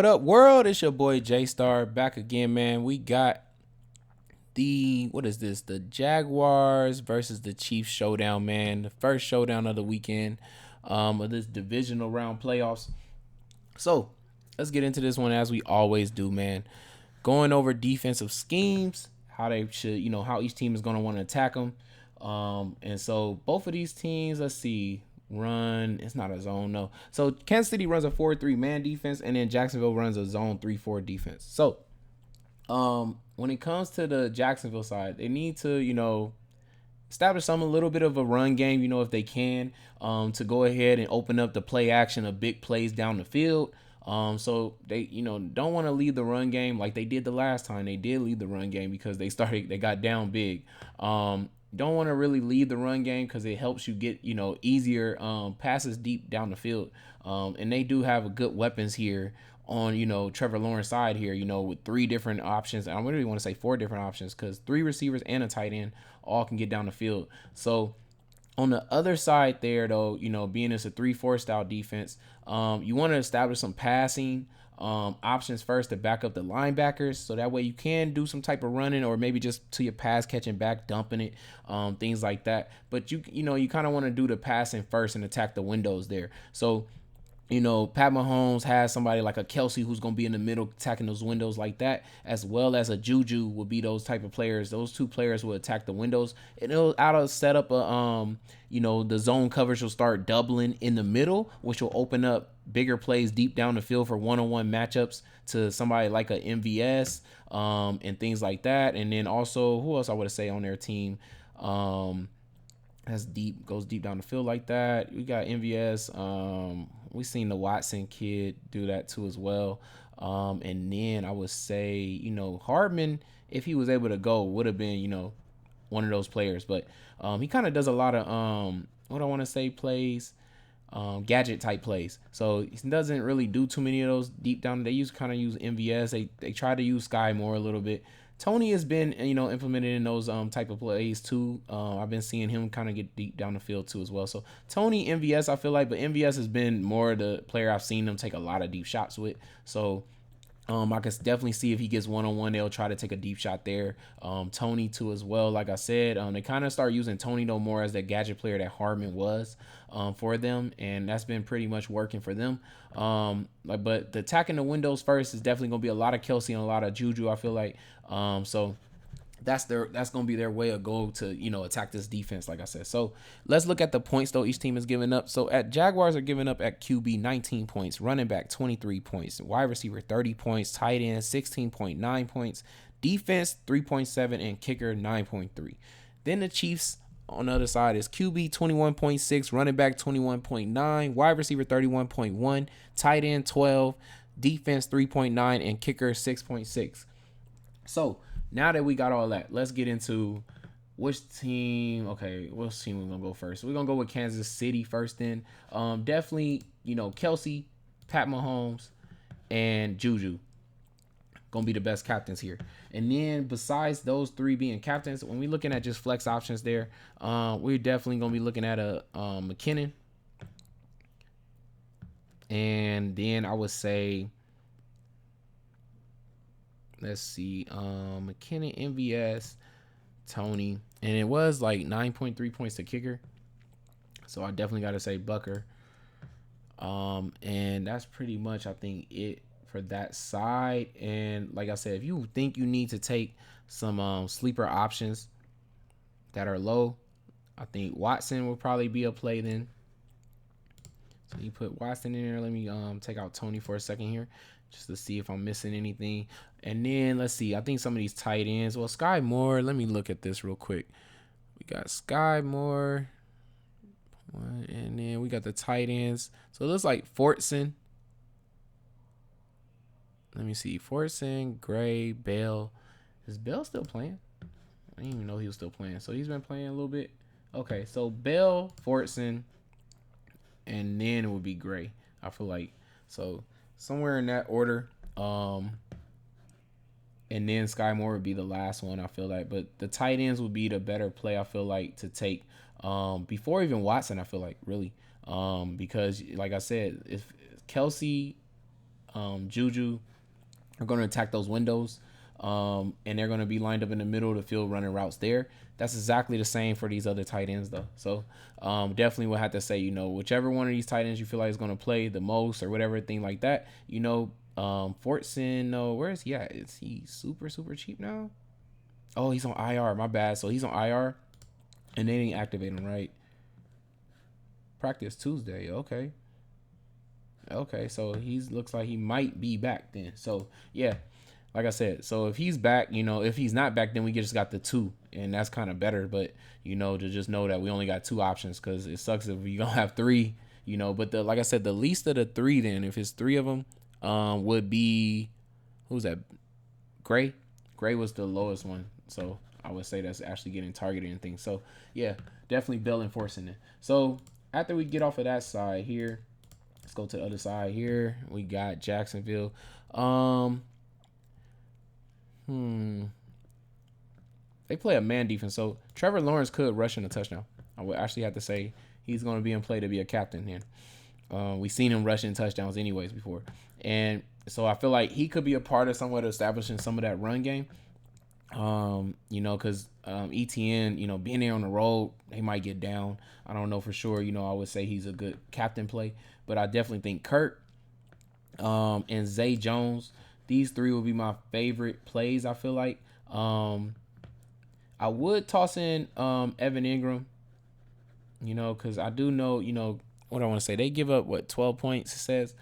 What up, world? It's your boy Jaystar back again, man. We got what is this? The Jaguars versus the Chiefs showdown, man. The first showdown of the weekend of this divisional round playoffs. So let's get into this one as we always do, man. Going over defensive schemes, how they should, how each team is going to want to attack them. And so both of these teams, let's see, run. It's not a zone, no. So Kansas City runs a 4-3 man defense, and then Jacksonville runs a zone 3-4 defense. So when it comes to the Jacksonville side, they need to, establish some a little bit of a run game, if they can, to go ahead and open up the play action of big plays down the field. So they, don't want to lead the run game like they did the last time. They did lead the run game because they got down big. Don't want to really lead the run game because it helps you get, easier passes deep down the field. And they do have good weapons here on, Trevor Lawrence's side here, with three different options. I really want to say four different options because three receivers and a tight end all can get down the field. So on the other side there, though, being it's a 3-4 style defense, you want to establish some passing options first to back up the linebackers, so that way you can do some type of running or maybe just to your pass catching back, dumping it, things like that. But you kind of want to do the passing first and attack the windows there. So Pat Mahomes has somebody like a Kelsey who's going to be in the middle attacking those windows like that, as well as a Juju will be those type of players. Those two players will attack the windows, and it'll out of set up the zone coverage will start doubling in the middle, which will open up bigger plays deep down the field for one-on-one matchups to somebody like a MVS, and things like that. And then also, who else I would say on their team? Goes deep down the field like that. We got MVS. We seen the Watson kid do that too as well. And then I would say, Hardman, if he was able to go, would have been, one of those players. But he kind of does a lot of what I want to say plays, gadget type plays. So he doesn't really do too many of those deep down. They use MVS. They try to use Sky more a little bit. Tony has been, implemented in those type of plays too. I've been seeing him kind of get deep down the field too as well. So Tony, MVS, I feel like, but MVS has been more the player I've seen them take a lot of deep shots with. So I can definitely see if he gets one-on-one, they'll try to take a deep shot there. Tony too as well. Like I said, they kind of start using Tony though more as that gadget player that Hardman was for them, and that's been pretty much working for them. But the attacking the windows first is definitely gonna be a lot of Kelsey and a lot of Juju, I feel like. So that's gonna be their way of go to attack this defense, like I said. So let's look at the points though each team is giving up. So at Jaguars are giving up at QB 19 points, running back 23 points, wide receiver 30 points, tight end 16.9 points, defense 3.7, and kicker 9.3. Then the Chiefs on the other side is QB 21.6, running back 21.9, wide receiver 31.1, tight end 12, defense 3.9, and kicker 6.6. So now that we got all that, let's get into which team. Okay, which team we're gonna go first? We're gonna go with Kansas City first. Then, definitely, Kelsey, Pat Mahomes, and Juju gonna be the best captains here. And then besides those three being captains, when we're looking at just flex options there, we're definitely gonna be looking at a McKinnon, and then I would say, let's see, McKinnon, MVS, Tony, and it was like 9.3 points to kicker. So I definitely got to say Bucker. And that's pretty much, I think, it for that side. And like I said, if you think you need to take some sleeper options that are low, I think Watson will probably be a play then. So you put Watson in there. Let me take out Tony for a second here, just to see if I'm missing anything. And then let's see. I think some of these tight ends. Well, Sky Moore. Let me look at this real quick. We got Sky Moore, and then we got the tight ends. So it looks like Fortson. Let me see. Fortson, Gray, Bell. Is Bell still playing? I didn't even know he was still playing. So he's been playing a little bit. Okay, so Bell, Fortson, and then it would be Gray, I feel like. So somewhere in that order. And then Sky Moore would be the last one, I feel like. But the tight ends would be the better play, I feel like, to take before even Watson, I feel like, really. Because, like I said, if Kelsey, Juju are going to attack those windows. And they're going to be lined up in the middle of the field running routes there. That's exactly the same for these other tight ends, though. So definitely would have to say, whichever one of these tight ends you feel like is going to play the most or whatever thing like that, Fortson, no, where is he at? Is he super, super cheap now? Oh, he's on IR. My bad. So he's on IR, and they didn't activate him, right? Practice Tuesday. Okay. Okay, so he's looks like he might be back then. So yeah, like I said, so if he's back, if he's not back, then we just got the two, and that's kind of better. But to just know that we only got two options, because it sucks if you don't have three. But like I said, the least of the three, then if it's three of them, would be who's that? Gray. Gray was the lowest one, so I would say that's actually getting targeted and things. So yeah, definitely Bell enforcing it. So after we get off of that side here, let's go to the other side here. We got Jacksonville. They play a man defense, so Trevor Lawrence could rush in a touchdown. I would actually have to say he's going to be in play to be a captain here. We've seen him rushing touchdowns anyways before. And so I feel like he could be a part of somewhat establishing some of that run game. Because ETN, being there on the road, they might get down. I don't know for sure. I would say he's a good captain play. But I definitely think Kirk and Zay Jones, these three will be my favorite plays, I feel like. I would toss in Evan Ingram, because I do know, what I want to say. They give up, 12 points, it says.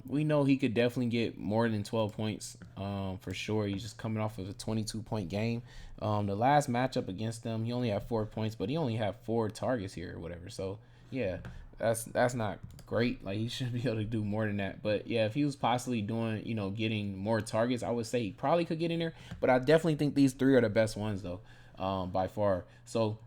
We know he could definitely get more than 12 points for sure. He's just coming off of a 22-point game. The last matchup against them, he only had 4 points, but he only had 4 targets here or whatever. So, yeah, that's not great. Like, he should be able to do more than that. But, yeah, if he was possibly doing, getting more targets, I would say he probably could get in there. But I definitely think these three are the best ones, though, by far. So,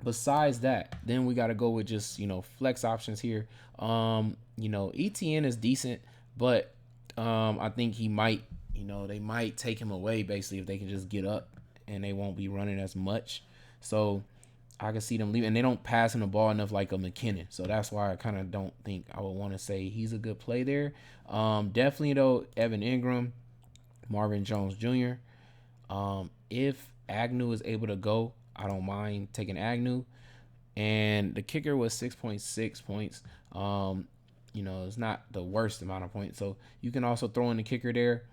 besides that, then we got to go with just, flex options here. ETN is decent, but I think he might, they might take him away basically if they can just get up and they won't be running as much. So I can see them leaving, and they don't pass him the ball enough like a McKinnon. So that's why I kind of don't think I would want to say he's a good play there. Definitely though, Evan Ingram, Marvin Jones Jr. If Agnew is able to go, I don't mind taking Agnew. And the kicker was 6.6 points. It's not the worst amount of points. So you can also throw in the kicker there.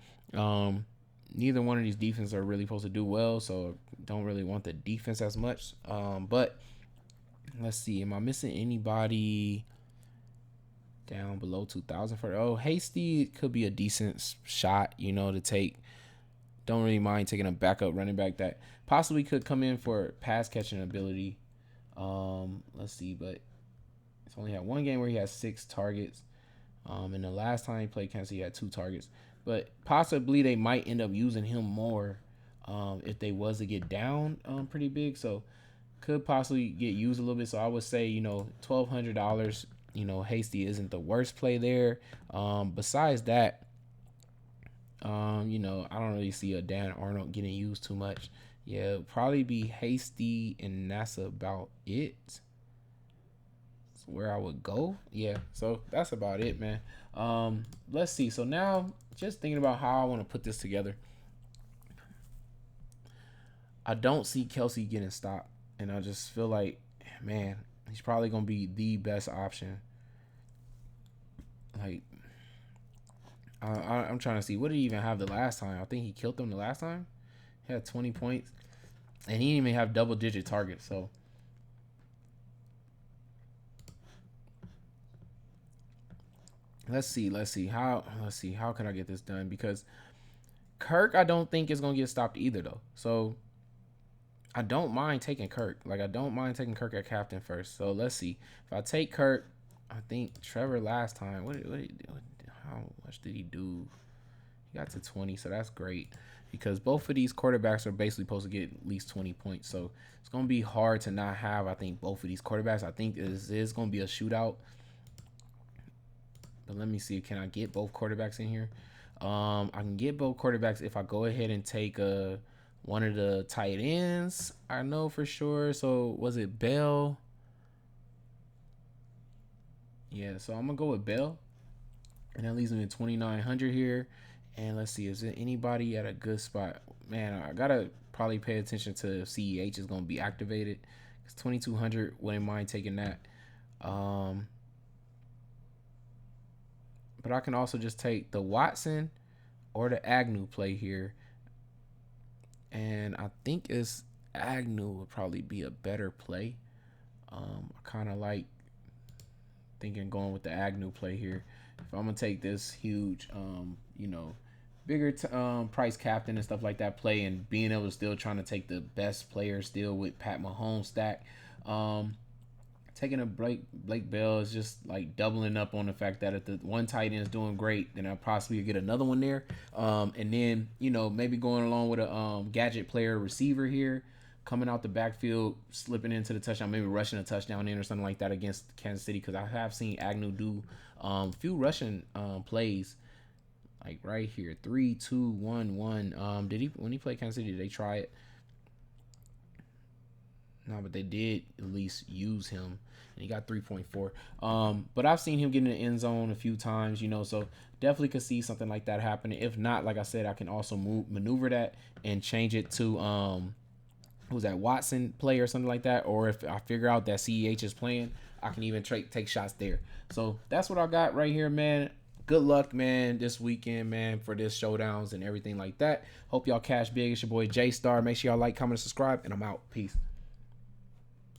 Neither one of these defenses are really supposed to do well, so don't really want the defense as much. But let's see. Am I missing anybody down below 2,000 for? Oh, Hasty could be a decent shot, to take. Don't really mind taking a backup running back that possibly could come in for pass catching ability. Let's see, but it's only had one game where he had 6 targets. And the last time he played Kansas, he had 2 targets. But possibly they might end up using him more if they was to get down pretty big. So could possibly get used a little bit. So I would say, $1,200, Hasty isn't the worst play there. Besides that, I don't really see a Dan Arnold getting used too much. Yeah, it'll probably be Hasty, and that's about it. That's where I would go. Yeah, so that's about it, man. Let's see. So now, just thinking about how I want to put this together. I don't see Kelsey getting stopped, and I just feel like, man, he's probably going to be the best option. Like, I'm trying to see. What did he even have the last time? I think he killed them the last time. He had 20 points. And he didn't even have double-digit targets. So, let's see. How can I get this done? Because Kirk, I don't think is going to get stopped either, though. So, I don't mind taking Kirk. Like, I don't mind taking Kirk at captain first. So, let's see. If I take Kirk, I think Trevor last time, what did he do? How much did he do? He got to 20, so that's great. Because both of these quarterbacks are basically supposed to get at least 20 points. So it's going to be hard to not have, I think, both of these quarterbacks. I think this is going to be a shootout. But let me see. Can I get both quarterbacks in here? I can get both quarterbacks if I go ahead and take one of the tight ends. I know for sure. So was it Bell? Yeah, so I'm going to go with Bell. And that leaves me at 2,900 here. And let's see, is there anybody at a good spot? Man, I gotta probably pay attention to if CEH is gonna be activated. Cause 2,200, wouldn't mind taking that. Um, but I can also just take the Watson or the Agnew play here. And I think it's Agnew would probably be a better play. I kind of like thinking going with the Agnew play here. If I'm gonna take this huge, bigger price captain and stuff like that play, and being able to still trying to take the best player still with Pat Mahomes stack, taking a Blake Bell is just like doubling up on the fact that if the one tight end is doing great, then I'll possibly get another one there. And then maybe going along with a gadget player receiver here, coming out the backfield, slipping into the touchdown, maybe rushing a touchdown in or something like that against Kansas City, because I have seen Agnew do few rushing plays. Like right here, 3, 2, 1, 1. Did he when he played Kansas City? Did they try it? No, but they did at least use him, and he got 3.4. But I've seen him get in the end zone a few times, so definitely could see something like that happening. If not, like I said, I can also maneuver that and change it to who's that Watson play or something like that. Or if I figure out that CEH is playing, I can even take shots there. So that's what I got right here, man. Good luck, man, this weekend, man, for this showdowns and everything like that. Hope y'all cash big. It's your boy Jaystar. Make sure y'all like, comment, and subscribe, and I'm out. Peace.